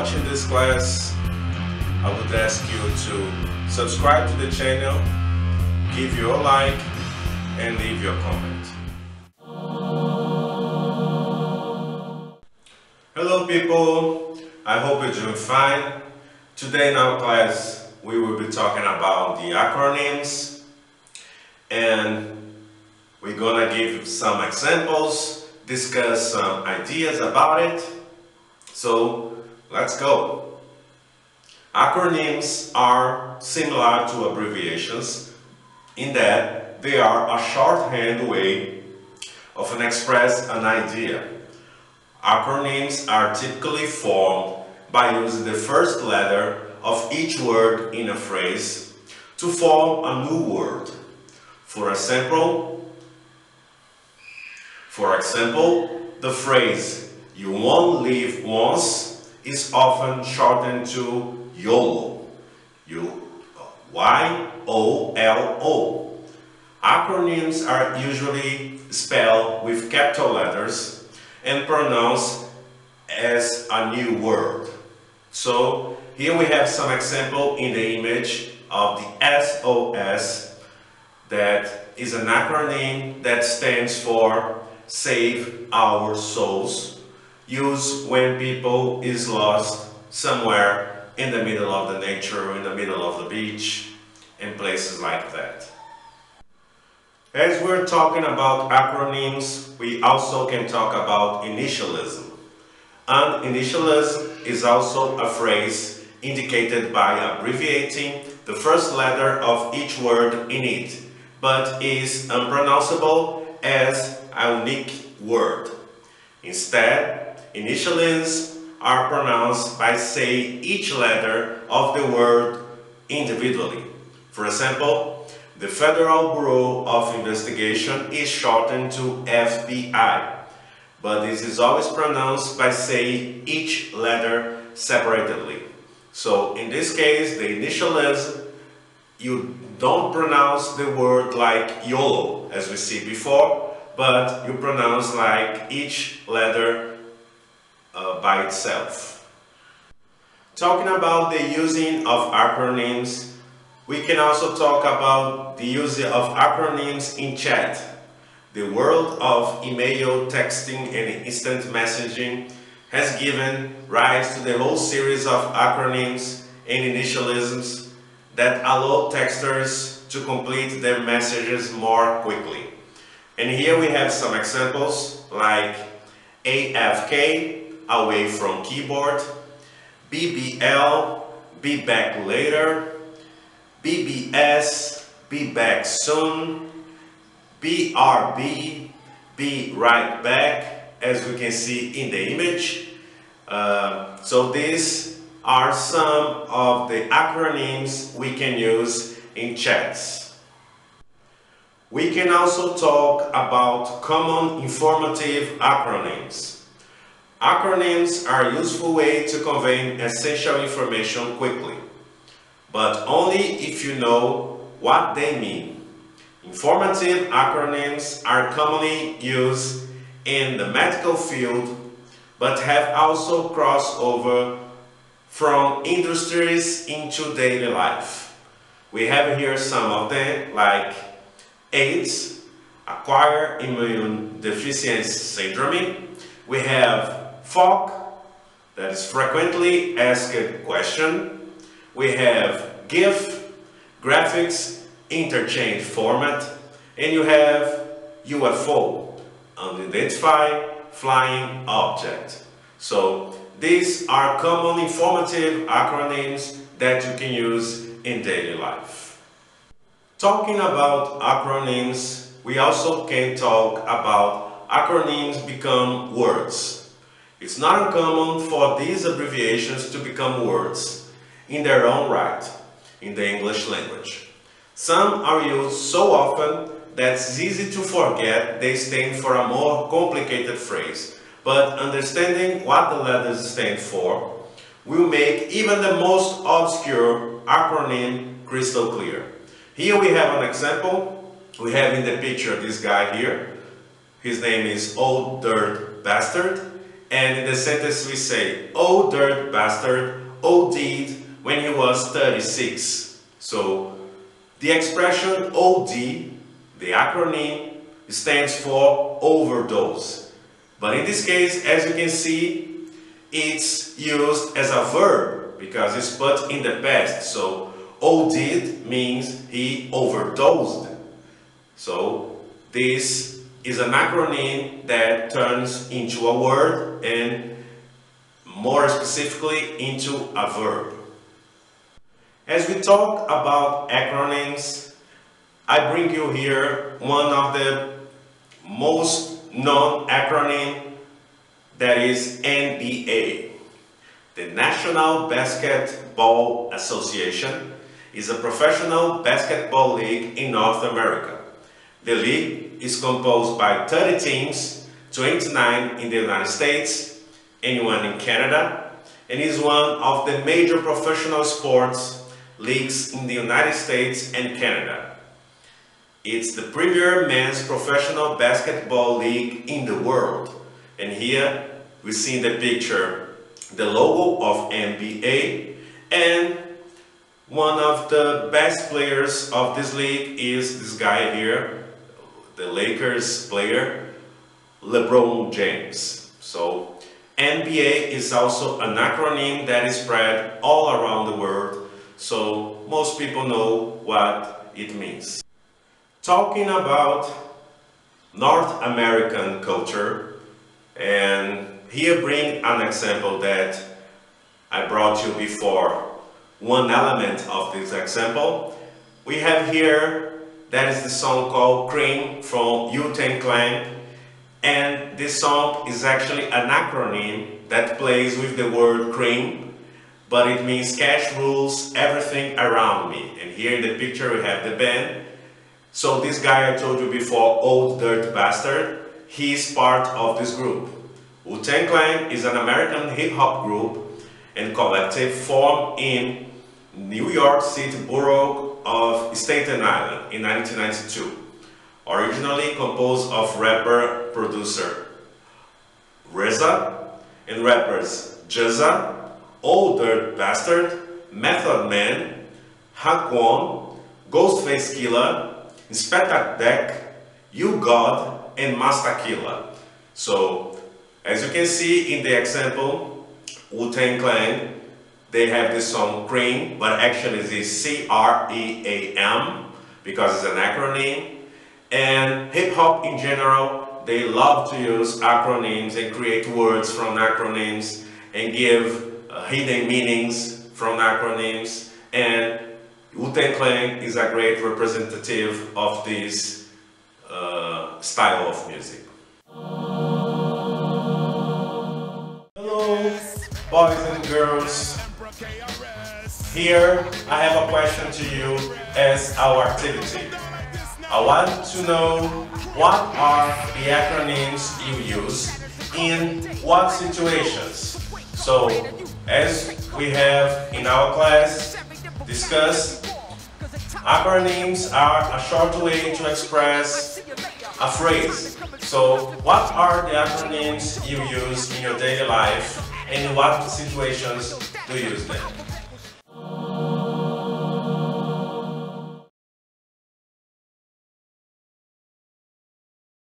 watching this class, I would ask you to subscribe to the channel, give your like, and leave your comment. Hello people, I hope you're doing fine. Today in our class we will be talking about the acronyms, and we're gonna give some examples, discuss some ideas about it. So let's go. Acronyms are similar to abbreviations in that they are a shorthand way of express an idea. Acronyms are typically formed by using the first letter of each word in a phrase to form a new word. For example, the phrase "you won't live once" is often shortened to YOLO. Y-O-L-O. Acronyms are usually spelled with capital letters and pronounced as a new word. So here we have some example in the image of the SOS, that is an acronym that stands for Save Our Souls, used when people is lost somewhere in the middle of the nature, in the middle of the beach, and places like that. As we're talking about acronyms, we also can talk about initialism. And initialism is also a phrase indicated by abbreviating the first letter of each word in it, but is unpronounceable as a unique word. Instead, initialisms are pronounced by saying each letter of the word individually. For example, the Federal Bureau of Investigation is shortened to FBI, but this is always pronounced by saying each letter separately. So in this case, the initialism, you don't pronounce the word like YOLO as we see before, but you pronounce like each letter by itself. Talking about the using of acronyms, we can also talk about the use of acronyms in chat. The world of email, texting, and instant messaging has given rise to the whole series of acronyms and initialisms that allow texters to complete their messages more quickly. And here we have some examples like AFK, away from keyboard, BBL, be back later, BBS, be back soon, BRB, be right back, as we can see in the image. So these are some of the acronyms we can use in chats. We can also talk about common informative acronyms. Acronyms are a useful way to convey essential information quickly, but only if you know what they mean. Informative acronyms are commonly used in the medical field, but have also crossed over from industries into daily life. We have here some of them, like AIDS, acquired immune deficiency syndrome. We have FOC, that is frequently asked question. We have GIF, graphics interchange format, and you have UFO, unidentified flying object. So these are common informative acronyms that you can use in daily life. Talking about acronyms, we also can talk about acronyms become words. It's not uncommon for these abbreviations to become words in their own right in the English language. Some are used so often that it's easy to forget they stand for a more complicated phrase, but understanding what the letters stand for will make even the most obscure acronym crystal clear. Here we have an example. We have in the picture this guy here. His name is Old Dirt Bastard, And in the sentence we say, "Oh, dirt bastard, OD'd when he was 36. So the expression OD, the acronym, stands for overdose. But in this case, as you can see, it's used as a verb because it's put in the past. So OD'd means he overdosed. So this is an acronym that turns into a word and more specifically into a verb. As we talk about acronyms, I bring you here one of the most known acronym, that is NBA. The National Basketball Association is a professional basketball league in North America. The league is composed by 30 teams, 29 in the United States and 1 in Canada, and is one of the major professional sports leagues in the United States and Canada. It's the premier men's professional basketball league in the world. And here we see in the picture the logo of NBA, and one of the best players of this league is this guy here, the Lakers player, LeBron James. So NBA is also an acronym that is spread all around the world, so most people know what it means. Talking about North American culture, and here bring an example that I brought you before. One element of this example, we have here, that is the song called C.R.E.A.M from U-Tang, and this song is actually an acronym that plays with the word cream, but it means cash rules everything around me. And here in the picture we have the band. So this guy I told you before, Old Dirt Bastard, he is part of this group. Wu-Tang Clan is an American hip-hop group and collective formed in New York City borough of Staten Island in 1992. Originally composed of rapper-producer RZA and rappers Jizza, Old Dirt Bastard, Method Man, Raekwon, Ghostface Killah, Inspector Deck, You God, and Master Killa. So, as you can see in the example, Wu-Tang Clan, they have this song C.R.E.A.M, but actually it is C.R.E.A.M because it's an acronym. And hip-hop in general, they love to use acronyms and create words from acronyms and give hidden meanings from acronyms. And Wu-Tang Clan is a great representative of this style of music. Hello, boys and girls. Here I have a question to you as our activity. I want to know what are the acronyms you use in what situations. So, as we have in our class discussed, acronyms are a short way to express a phrase. So, what are the acronyms you use in your daily life and in what situations do you use them?